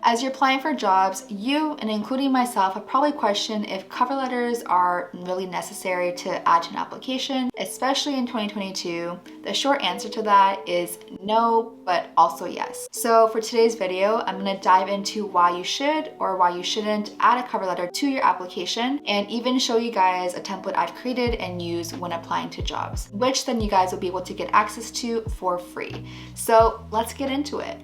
As you're applying for jobs, you, and including myself, have probably questioned if cover letters are really necessary to add to an application, especially in 2022. The short answer to that is no, but also yes. So for today's video, I'm going to dive into why you should or why you shouldn't add a cover letter to your application, and even show you guys a template I've created and use when applying to jobs, which then you guys will be able to get access to for free. So let's get into it.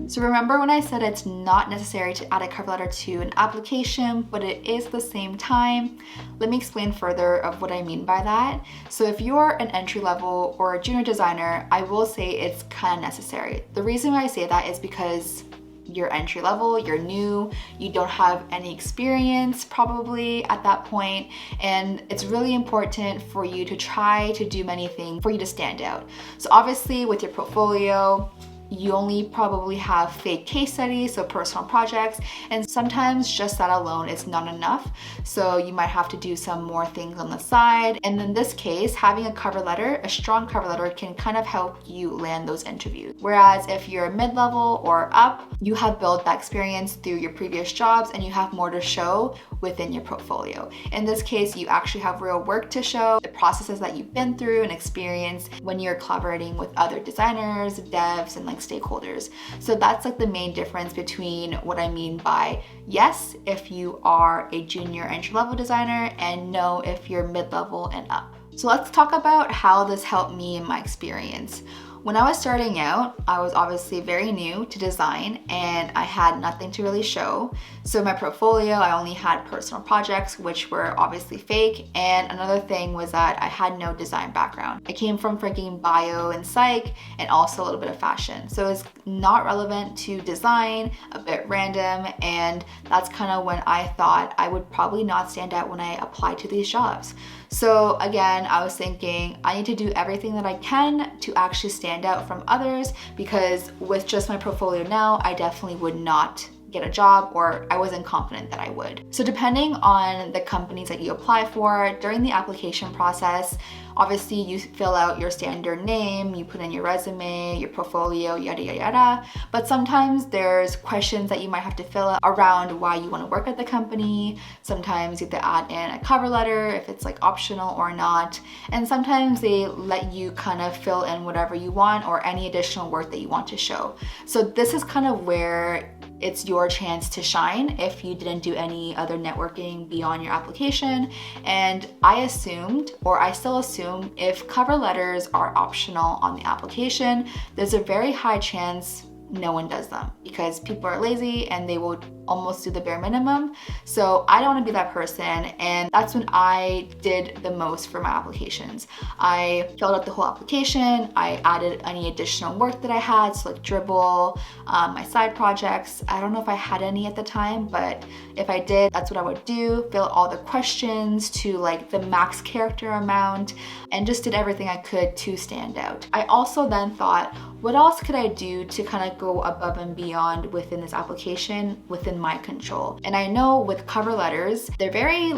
So remember when I said it's not necessary to add a cover letter to an application, but it is at the same time? Let me explain further of what I mean by that. So if you're an entry level or a junior designer, I will say it's kind of necessary. The reason why I say that is because you're entry level, you're new, you don't have any experience probably at that point, and it's really important for you to try to do many things for you to stand out. So obviously with your portfolio, you only probably have fake case studies, so personal projects, and sometimes just that alone is not enough. So you might have to do some more things on the side. And in this case, having a cover letter, a strong cover letter, can kind of help you land those interviews. Whereas if you're mid-level or up, you have built that experience through your previous jobs and you have more to show within your portfolio. In this case, you actually have real work to show, the processes that you've been through and experienced when you're collaborating with other designers, devs, and stakeholders. So that's the main difference between what I mean by yes if you are a junior entry-level designer, and no if you're mid-level and up. So let's talk about how this helped me in my experience. When I was starting out, I was obviously very new to design and I had nothing to really show. So in my portfolio, I only had personal projects, which were obviously fake. And another thing was that I had no design background. I came from freaking bio and psych and also a little bit of fashion. So it's not relevant to design, a bit random. And that's kind of when I thought I would probably not stand out when I applied to these jobs. So again, I was thinking I need to do everything that I can to actually stand out from others, because with just my portfolio now, I definitely would not get a job, or I wasn't confident that I would. So depending on the companies that you apply for, during the application process, obviously you fill out your standard name, you put in your resume, your portfolio, yada yada yada. But sometimes there's questions that you might have to fill out around why you want to work at the company. Sometimes you have to add in a cover letter if it's optional or not. And sometimes they let you kind of fill in whatever you want or any additional work that you want to show. So this is kind of where it's your chance to shine if you didn't do any other networking beyond your application. And I assumed, or I still assume, if cover letters are optional on the application, there's a very high chance no one does them because people are lazy and they will almost do the bare minimum. So I don't want to be that person, and that's when I did the most for my applications. I filled out the whole application. I added any additional work that I had, so Dribble, my side projects. I don't know if I had any at the time, but if I did, that's what I would do. Fill all the questions to the max character amount, and just did everything I could to stand out. I also then thought, what else could I do to kind of go above and beyond within this application, within my control? And I know with cover letters, they're very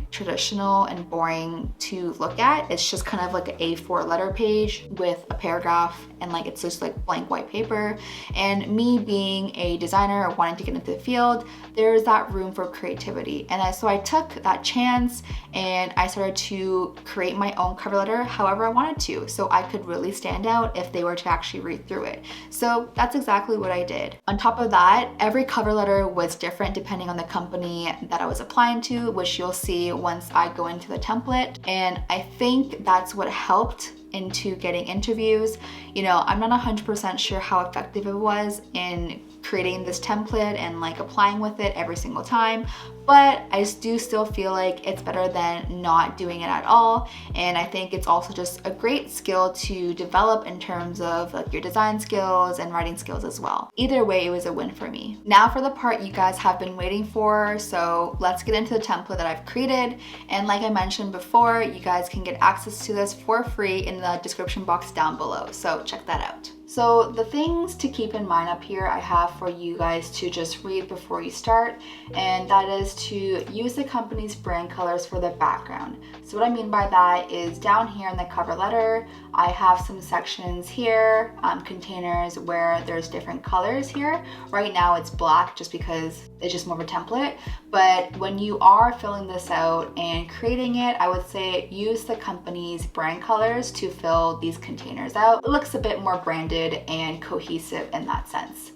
traditional and boring to look at. It's just kind of an A4 letter page with a paragraph, and it's just blank white paper. And me being a designer or wanting to get into the field, there's that room for creativity. And so I took that chance and I started to create my own cover letter however I wanted to, so I could really stand out if they were to actually read through it. So that's exactly what I did. On top of that, every cover letter was different depending on the company that I was applying to, which you'll see once I go into the template. And I think that's what helped into getting interviews. I'm not 100% sure how effective it was in creating this template and applying with it every single time, but I do still feel it's better than not doing it at all. And I think it's also just a great skill to develop in terms of your design skills and writing skills as well. Either way, it was a win for me. Now for the part you guys have been waiting for. So let's get into the template that I've created. And like I mentioned before, you guys can get access to this for free in the description box down below. So check that out. So the things to keep in mind up here I have for you guys to just read before you start, and that is to use the company's brand colors for the background. So what I mean by that is down here in the cover letter, I have some sections here, containers where there's different colors here. Right now it's black just because it's just more of a template, but when you are filling this out and creating it, I would say use the company's brand colors to fill these containers out. It looks a bit more branded and cohesive in that sense.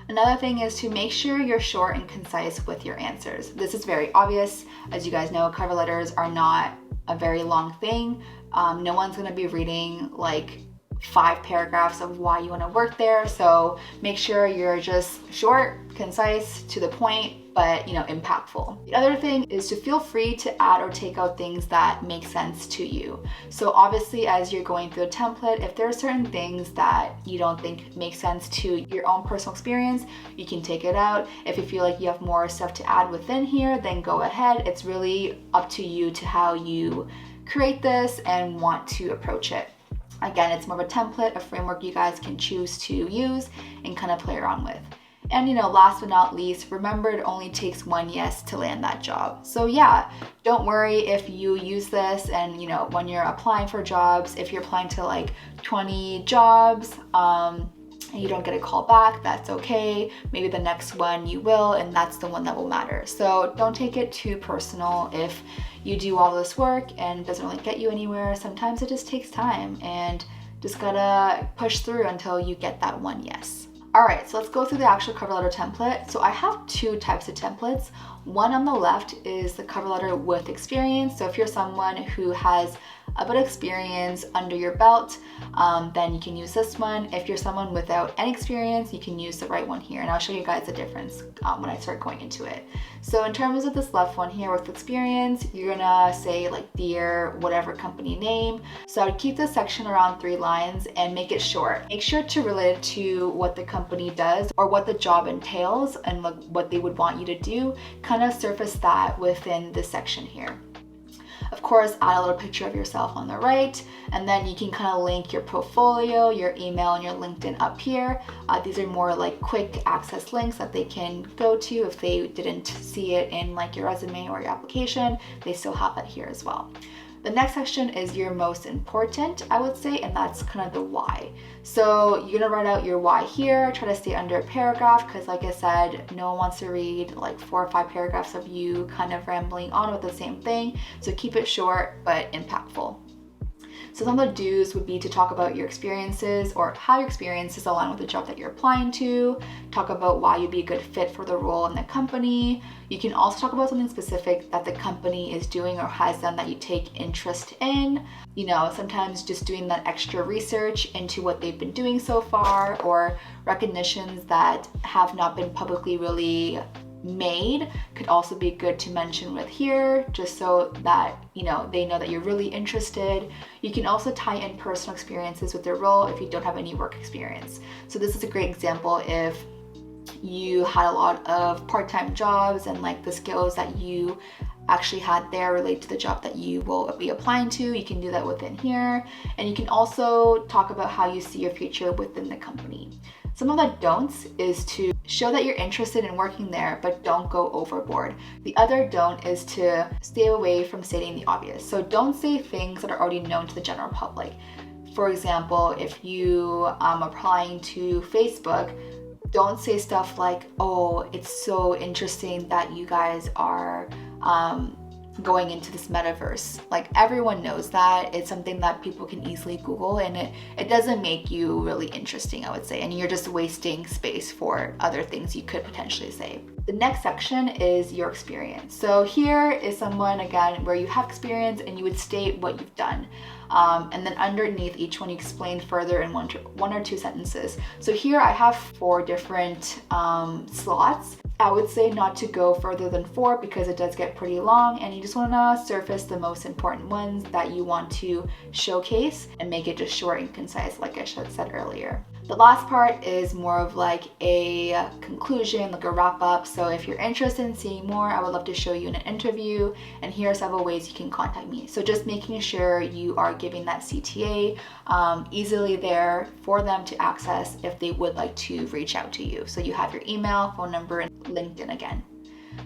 Another thing is to make sure you're short and concise with your answers. This is very obvious. As you guys know, cover letters are not a very long thing. No one's gonna be reading like 5 paragraphs of why you want to work there, so make sure you're just short, concise, to the point, but impactful. The other thing is to feel free to add or take out things that make sense to you. So obviously as you're going through a template, if there are certain things that you don't think make sense to your own personal experience, you can take it out. If you feel like you have more stuff to add within here, then go ahead. It's really up to you to how you create this and want to approach it. Again, it's more of a template, a framework you guys can choose to use and kind of play around with. And last but not least, remember it only takes one yes to land that job. So yeah, don't worry if you use this and when you're applying for jobs, if you're applying to like 20 jobs, and you don't get a call back, that's okay. Maybe the next one you will, and that's the one that will matter. So don't take it too personal if you do all this work and it doesn't really get you anywhere. Sometimes it just takes time and just gotta push through until you get that one yes. All right, so let's go through the actual cover letter template. So I have 2 types of templates. One on the left is the cover letter with experience. So if you're someone who has a bit of experience under your belt, then you can use this one. If you're someone without any experience, you can use the right one here, and I'll show you guys the difference when I start going into it. So in terms of this left one here with experience, you're gonna say like dear whatever company name. So I'd keep this section around 3 lines and make it short. Make sure to relate it to what the company does or what the job entails and what they would want you to do. Kind of surface that within this section here. Of course, add a little picture of yourself on the right, and then you can kind of link your portfolio, your email, and your LinkedIn up here. These are more like quick access links that they can go to if they didn't see it in like your resume or your application. They still have that here as well. The next section is your most important, I would say, and that's kind of the why. So you're gonna write out your why here, try to stay under a paragraph, because like I said, no one wants to read like 4 or 5 paragraphs of you kind of rambling on with the same thing. So keep it short, but impactful. So some of the do's would be to talk about your experiences or how your experiences align with the job that you're applying to, talk about why you'd be a good fit for the role in the company. You can also talk about something specific that the company is doing or has done that you take interest in. Sometimes just doing that extra research into what they've been doing so far, or recognitions that have not been publicly really made could also be good to mention with here, just so that they know that you're really interested. You can also tie in personal experiences with their role if you don't have any work experience. So this is a great example if you had a lot of part-time jobs and like the skills that you actually had there relate to the job that you will be applying to. You can do that within here, and you can also talk about how you see your future within the company. Some of the don'ts is to show that you're interested in working there, but don't go overboard. The other don't is to stay away from stating the obvious. So don't say things that are already known to the general public. For example, if you are applying to Facebook, don't say stuff like, oh, it's so interesting that you guys are going into this metaverse. Like everyone knows that. It's something that people can easily Google, and it doesn't make you really interesting, I would say, and you're just wasting space for other things you could potentially say. The next section is your experience. So here is someone, again, where you have experience and you would state what you've done. And then underneath each one, you explain further in one or two sentences. So here I have 4 different slots. I would say not to go further than 4 because it does get pretty long, and you just want to surface the most important ones that you want to showcase and make it just short and concise, like I said earlier. The last part is more of like a conclusion, like a wrap up. So if you're interested in seeing more, I would love to show you in an interview, and here are several ways you can contact me. So just making sure you are giving that CTA easily there for them to access if they would like to reach out to you. So you have your email, phone number, and LinkedIn again.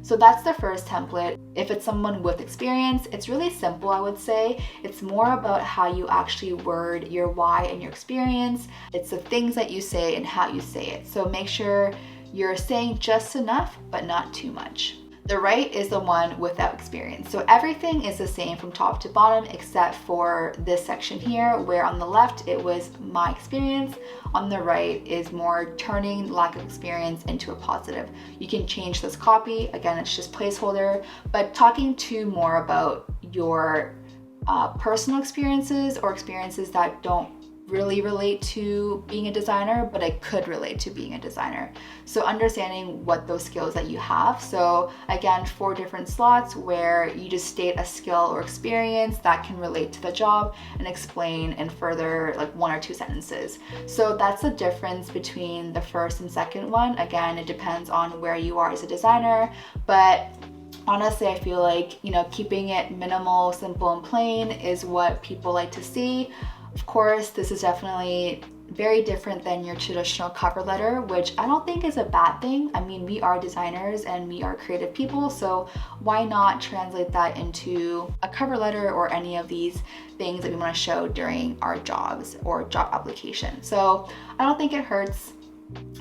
So that's the first template. If it's someone with experience, it's really simple, I would say. It's more about how you actually word your why and your experience. It's the things that you say and how you say it. So make sure you're saying just enough, but not too much. The right is the one without experience. So everything is the same from top to bottom except for this section here, where on the left it was my experience. On the right is more turning lack of experience into a positive. You can change this copy. Again, it's just placeholder, but talking to more about your personal experiences or experiences that don't really relate to being a designer, but it could relate to being a designer. So understanding what those skills that you have. So again, 4 different slots where you just state a skill or experience that can relate to the job and explain in further like 1 or 2 sentences. So that's the difference between the first and second one. Again, it depends on where you are as a designer, but honestly, I feel like, keeping it minimal, simple, and plain is what people like to see. Of course, this is definitely very different than your traditional cover letter, which I don't think is a bad thing. I mean, we are designers and we are creative people, so why not translate that into a cover letter or any of these things that we want to show during our jobs or job application. So I don't think it hurts.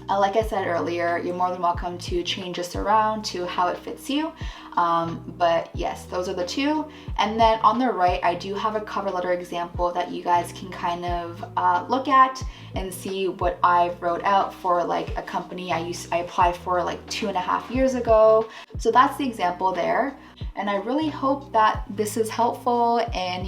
Like I said earlier, you're more than welcome to change this around to how it fits you. But yes, those are the 2. And then on the right, I do have a cover letter example that you guys can kind of look at and see what I wrote out for like a company I applied for like 2.5 years ago. So that's the example there. And I really hope that this is helpful and,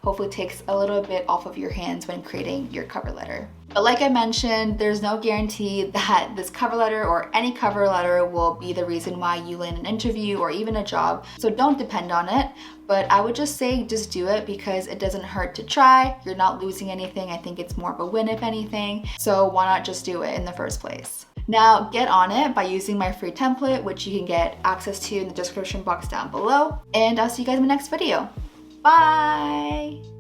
hopefully takes a little bit off of your hands when creating your cover letter. But like I mentioned, there's no guarantee that this cover letter or any cover letter will be the reason why you land an interview or even a job. So don't depend on it. But I would just say just do it because it doesn't hurt to try. You're not losing anything. I think it's more of a win if anything. So why not just do it in the first place? Now get on it by using my free template, which you can get access to in the description box down below. And I'll see you guys in the next video. Bye!